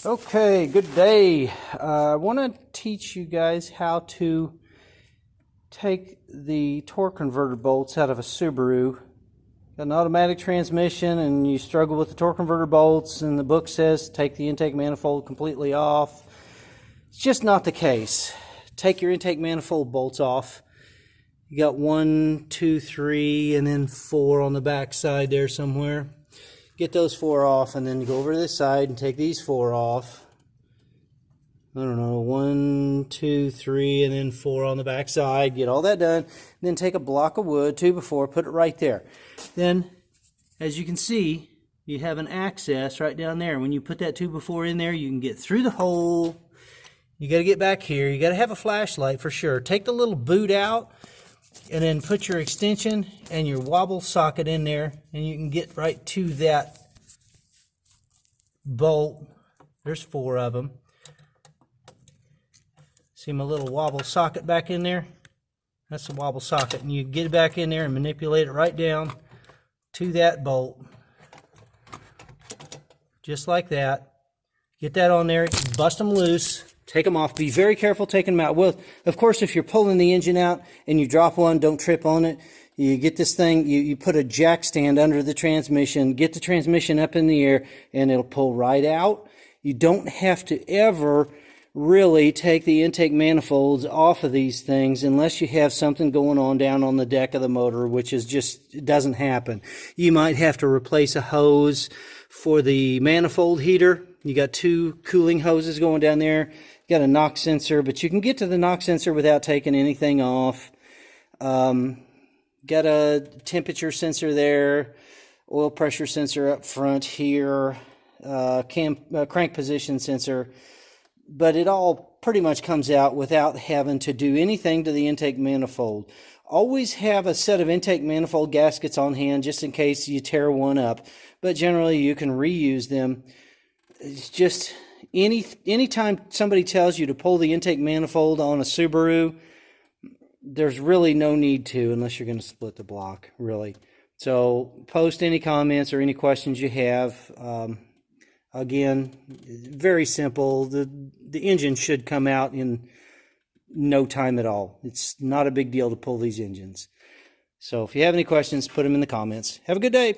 Okay, good day. I want to teach you guys how to take the torque converter bolts out of a Subaru. Got an automatic transmission and you struggle with the torque converter bolts, and the book says take the intake manifold completely off. It's just not the case. Take your intake manifold bolts off. You got 1, 2, 3, and then 4 on the back side there somewhere. Get those 4 off, and then you go over to this side and take these 4 off. I don't know, 1, 2, 3, and then 4 on the back side. Get all that done. And then take a block of wood, 2 by 4, put it right there. Then, as you can see, you have an access right down there. When you put that 2 by 4 in there, you can get through the hole. You got to get back here. You got to have a flashlight for sure. Take the little boot out, and then put your extension and your wobble socket in there, and you can get right to that bolt. There's 4 of them. See my little wobble socket back in there? That's the wobble socket, and you get it back in there and manipulate it right down to that bolt. Just like that. Get that on there, bust them loose. Take them off. Be very careful taking them out. Well, of course, if you're pulling the engine out and you drop one, don't trip on it. You get this thing, you put a jack stand under the transmission, get the transmission up in the air, and it'll pull right out. You don't have to ever really take the intake manifolds off of these things unless you have something going on down on the deck of the motor, which is just, it doesn't happen. You might have to replace a hose for the manifold heater. You got 2 cooling hoses going down there. You got a knock sensor, but you can get to the knock sensor without taking anything off. Got a temperature sensor there, oil pressure sensor up front here, crank position sensor. But it all pretty much comes out without having to do anything to the intake manifold. Always have a set of intake manifold gaskets on hand just in case you tear one up. But generally you can reuse them. It's just anytime somebody tells you to pull the intake manifold on a Subaru, there's really no need to unless you're going to split the block, really. So post any comments or any questions you have. Again, very simple. The engine should come out in no time at all. It's not a big deal to pull these engines. So if you have any questions, put them in the comments. Have a good day.